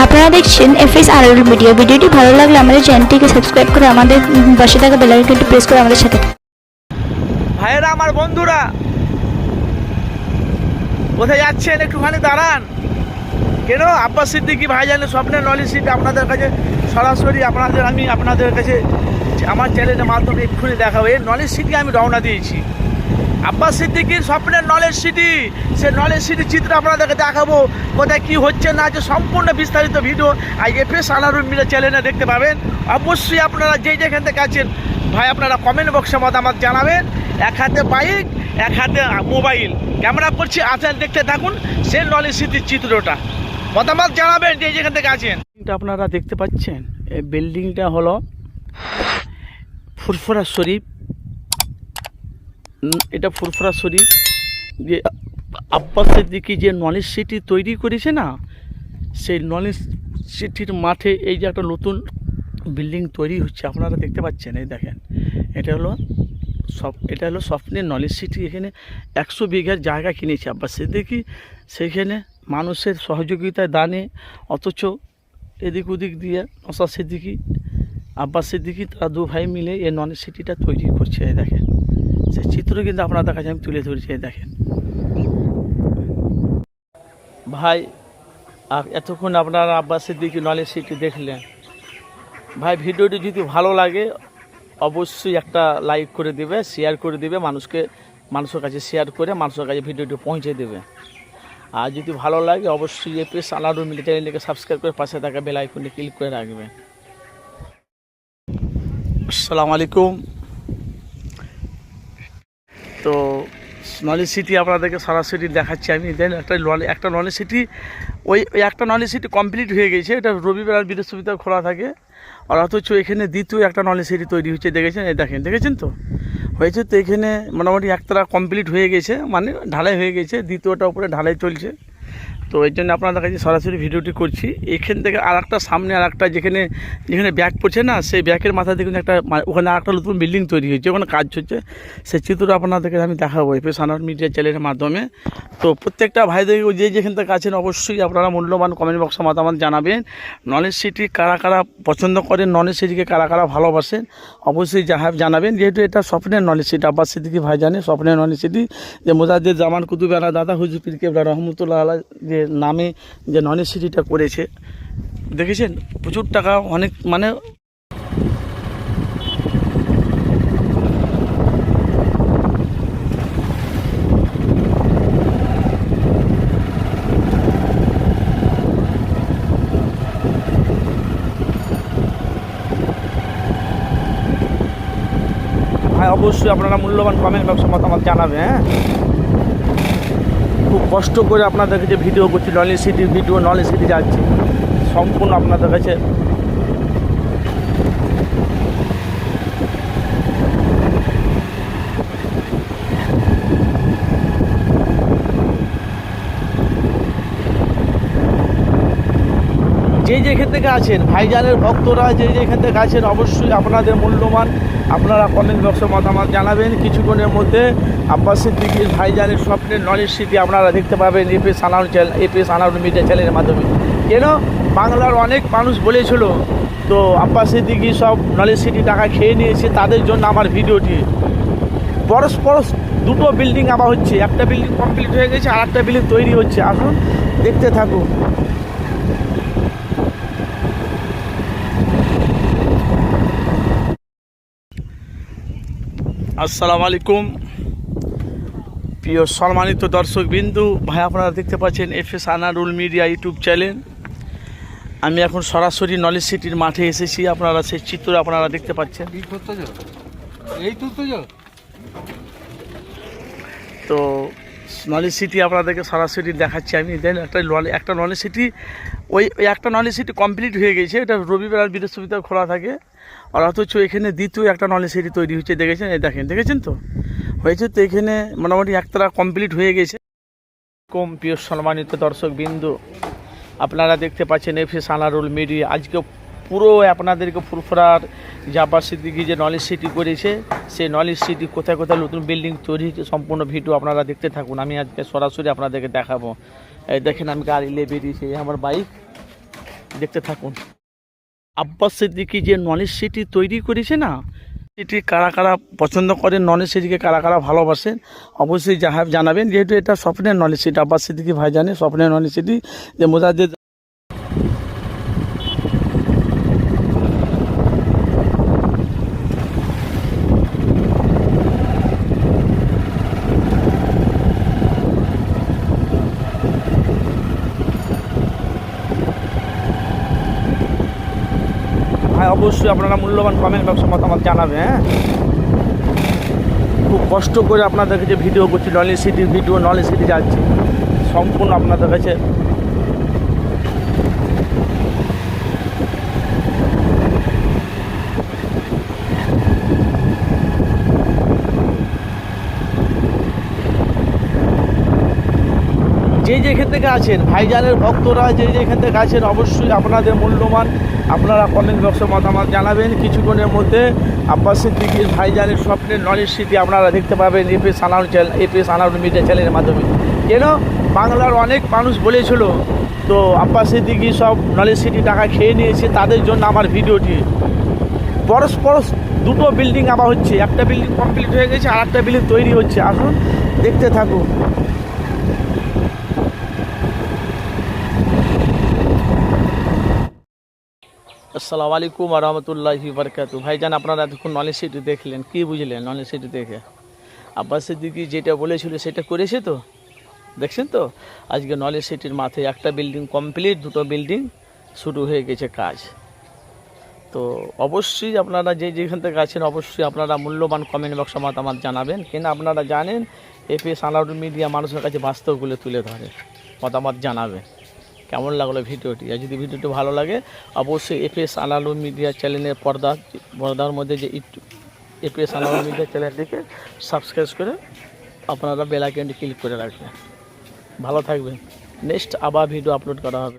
আপনারা দেখছেন FS RL media. ভিডিওটি ভালো লাগলে আমাদের চ্যানেলটিকে সাবস্ক্রাইব করে আমাদের পাশে থাকা বেল আইকনটি প্রেস করে আমাদের সাথে। ভাইয়েরা, আমার বন্ধুরা, কোথায় যাচ্ছেন? একটুখানি দাঁড়ান। কেন? আব্বাস সিদ্দিকী ভাইজানের স্বপ্নের নলেজ সিট আপনাদের কাছে সরাসরি আমি আপনাদের কাছে আমার চ্যানেলের মাধ্যমে এক্ষুনি দেখাবো। এই নলেজ সিটি আমি রওনা দিয়েছি। আব্বাস সিদ্দিকীর স্বপ্নের নলেজ সিটি, সে নলেজ সিটির চিত্র আপনাদেরকে দেখাবো। কোথায় কী হচ্ছে না হচ্ছে সম্পূর্ণ বিস্তারিত ভিডিও আর এফএস আনারুল মিডিয়া চ্যানেলে দেখতে পাবেন। অবশ্যই আপনারা যেখান থেকে আছেন ভাই, আপনারা কমেন্ট বক্সে মতামত জানাবেন। এক হাতে বাইক, এক হাতে মোবাইল ক্যামেরা করছি, আসেন দেখতে থাকুন সেই নলেজ সিটির চিত্রটা। মতামত জানাবেন যেখান থেকে আছেন। আপনারা দেখতে পাচ্ছেন এই বিল্ডিংটা হলো ফুরফুরা শরীফ। এটা ফুরফুরা শরীফ যে আব্বাস সিদ্দিকী যে নলেজ সিটি তৈরি করেছে না, সেই নলেজ সিটির মাঠে এই যে একটা নতুন বিল্ডিং তৈরি হচ্ছে আপনারা দেখতে পাচ্ছেন। এই দেখেন, এটা হলো স্বপ্নের নলেজ সিটি। এখানে 100 বিঘার জায়গা কিনেছে আব্বাস সিদ্দিকী, সেখানে মানুষের সহযোগিতায় দানে, অথচ এদিক ওদিক দিয়ে নওশাদ সিদ্দিকী, আব্বাস সিদ্দিকী তারা দু ভাই মিলে এই নলেজ সিটিটা তৈরি করছে। এই দেখেন, সেই চিত্র কিন্তু আপনাদের কাছে আমি তুলে ধরেছি। দেখেন ভাই, এতক্ষণ আপনারা আব্বাস সিদ্দিকী নলেজ সিটি দেখলেন। ভাই, ভিডিওটি যদি ভালো লাগে অবশ্যই একটা লাইক করে দেবে, শেয়ার করে দেবে, মানুষের কাছে শেয়ার করে মানুষের কাছে ভিডিওটি পৌঁছে দেবে। আর যদি ভালো লাগে অবশ্যই এফএস আনারুল মিডিয়া চ্যানেলটিকে সাবস্ক্রাইব করে পাশে থাকা বেল আইকনে ক্লিক করে রাখবেন। আসসালামু আলাইকুম। তো নলেজ সিটি আপনাদেরকে সরাসরি দেখাচ্ছি আমি। দেন একটা নলেজ সিটি, ওই একটা নলেজ সিটি কমপ্লিট হয়ে গেছে। এটা রবিবার আর বৃহস্পতিবার খোলা থাকে। আর অথচ এখানে দ্বিতীয় একটা নলেজ সিটি তৈরি হচ্ছে। দেখেছেন তো হয়েছে। তো এখানে মোটামুটি একতলা কমপ্লিট হয়ে গেছে, মানে ঢালাই হয়ে গেছে, দ্বিতীয়টা উপরে ঢালাই চলছে। তো এই জন্য আপনাদের কাছে সরাসরি ভিডিওটি করছি। এখান থেকে সামনে আর একটা যেখানে ব্যাগ পড়ছে না, সেই ব্যাগের মাথা দেখুন ওখানে আর একটা নতুন বিল্ডিং তৈরি হয়েছে, ওখানে কাজ হচ্ছে। সেই চিত্র আপনাদেরকে আমি দেখাবো এফএস আনারুল মিডিয়া চ্যানেলের মাধ্যমে। তো প্রত্যেকটা ভাইদের যেখান থেকে আছেন অবশ্যই আপনারা মূল্যবান কমেন্ট বক্সে মতামত জানাবেন। নলেজ সিটি কারা কারা পছন্দ করেন, নলেজ সিটিকে কারা কারা ভালোবাসেন অবশ্যই জানাবেন। যেহেতু এটা স্বপ্নের নলেজ সিটি, আব্বাস সিদ্দিকী ভাই জানে স্বপ্নের নলেজ সিটি, যে মুজাদ্দিদ জামান কুতুব আলা দাদা হুজুর পীর কেবলা রহমতুল্লাহ আলাইহি যে নামে যে নলেজ সিটিটা করেছে। দেখেছেন প্রচুর টাকা, অনেক মানে ভাই অবশ্যই আপনারা মূল্যবান কমেন্ট বক্সে মতামত জানাবেন। হ্যাঁ, খুব কষ্ট করে আপনাদের কাছে ভিডিও করছি, নলেজ সিটির ভিডিও, নলেজ সিটি যাচ্ছে সম্পূর্ণ আপনাদের কাছে। যেখান থেকে আছেন ভাইজানের ভক্তরা, যেখান থেকে আছেন অবশ্যই আপনাদের মূল্যবান আপনারা কমেন্ট বক্সে মতামত জানাবেন। কিছুক্ষণের মধ্যে আব্বাস সিদ্দিকীর ভাইজানের স্বপ্নের নলেজ সিটি আপনারা দেখতে পাবেন এফএস আনারুল মিডিয়া চ্যানেলের মাধ্যমে। কেন? বাংলার অনেক মানুষ বলেছিল তো আব্বাস সিদ্দিকী সব নলেজ সিটি টাকা খেয়ে নিয়েছে, তাদের জন্য আমার ভিডিওটি। পরস্পর দুটো বিল্ডিং আবার হচ্ছে, একটা বিল্ডিং কমপ্লিট হয়ে গেছে আর একটা বিল্ডিং তৈরি হচ্ছে। আসুন দেখতে থাকুন। আসসালামু আলাইকুম প্রিয় সম্মানিত দর্শক বিন্দু ভাই, আপনারা দেখতে পাচ্ছেন FS Anarul media YouTube channel. আমি এখন সরাসরি নলেজ সিটির মাঠে এসেছি। আপনারা সেই চিত্র আপনারা দেখতে পাচ্ছেন। তো নলেজ সিটি আপনাদেরকে সরাসরি দেখাচ্ছি আমি। দেন একটা নলেজ সিটি, ওই একটা নলেজ সিটি কমপ্লিট হয়ে গেছে। এটা রবিবার আর বৃহস্পতিবার খোলা থাকে। আর অথচ এখানে দ্বিতীয় একটা নলেজ সিটি তৈরি হচ্ছে। দেখেছেন তো হয়েছে। তো এখানে মোটামুটি একতলা কমপ্লিট হয়ে গেছে। কম প্রিয় সম্মানিত দর্শক বিন্দু, আপনারা দেখতে পাচ্ছেন এফএস আনারুল মিডিয়া। আজকে পুরো আপনাদেরকে ফুরফুরার যে আব্বাস সিদ্দিকী যে নলেজ সিটি করেছে, সেই নলেজ সিটি কোথায় কোথায় নতুন বিল্ডিং তৈরি হচ্ছে সম্পূর্ণ ভিডিও আপনারা দেখতে থাকুন। আমি আজকে সরাসরি আপনাদেরকে দেখাবো। এই দেখেন আমি গাড়ি নিয়ে বেরিয়েছি, আমার বাইক। দেখতে থাকুন। আব্বাস সিদ্দিকী যে নলেজ সিটি তৈরি করেছে না, এটি কারা কারা পছন্দ করেন, নলেজ সিটিকে কারা কারা ভালোবাসেন অবশ্যই জানাবেন, যেহেতু এটা স্বপ্নের নলেজ সিটি। আব্বাস সিদ্দিকী ভাইজানের স্বপ্নের নলেজ সিটি যে মোজাদ্দেদ ভাই, অবশ্যই আপনারা মূল্যবান কমেন্ট বক্সে মতামত জানাবেন। হ্যাঁ, খুব কষ্ট করে আপনাদের কাছে ভিডিও করছি, নলেজ সিটির ভিডিও, নলেজ সিটি যাচ্ছে সম্পূর্ণ আপনাদের কাছে। যেখান থেকে আছেন, ভাইজানের ভক্তরা যেখান থেকে আছেন, অবশ্যই আপনাদের মূল্যবান আপনারা কমেন্ট বক্সে মতামত জানাবেন। কিছুক্ষণের মধ্যে আব্বাস সিদ্দিকীর ভাইজানের স্বপ্নের নলেজ সিটি আপনারা দেখতে পাবেন এপিএস আনাউর মিডিয়া চ্যানেলের মাধ্যমে। কেন, বাংলার অনেক মানুষ বলেছিল তো আব্বাস সিদ্দিকী সব নলেজ সিটি টাকা খেয়ে নিয়েছে, তাদের জন্য আমার ভিডিওটি। পরস্পর দুটো বিল্ডিং আবার হচ্ছে, একটা বিল্ডিং কমপ্লিট হয়ে গেছে আর একটা বিল্ডিং তৈরি হচ্ছে। আসুন দেখতে থাকুন। আসসালামু আলাইকুম ওয়া রাহমাতুল্লাহি ওয়া বারাকাতুহু। ভাইজান, আপনারা এতক্ষণ নলেজ সিটি দেখলেন, কী বুঝলেন নলেজ সিটি দেখে? আব্বাস সিদ্দিকী যেটা বলেছিল সেটা করেছে তো, দেখছেন তো। আজকে নলেজ সিটির মাথায় একটা বিল্ডিং কমপ্লিট, দুটো বিল্ডিং শুরু হয়ে গেছে কাজ। তো অবশ্যই আপনারা যেখান থেকে আছেন, অবশ্যই আপনারা মূল্যবান কমেন্ট বক্সে মতামত জানাবেন। কেন আপনারা জানেন এপিএস আনাউর মিডিয়া মানুষের কাছে বাস্তবগুলো তুলে ধরে, মতামত জানাবেন। কেমন লাগলো ভিডিওটি? আর যদি ভিডিওটি ভালো লাগে অবশ্যই এপিএস আনাউর মিডিয়া চ্যানেলের পর্দার মধ্যে যে এপিএস আনাউর মিডিয়া চ্যানেলটিকে সাবস্ক্রাইব করে আপনারা বেল আইকনটি ক্লিক করে রাখবেন। ভালো থাকবেন। নেক্সট আবার ভিডিও আপলোড করা হবে।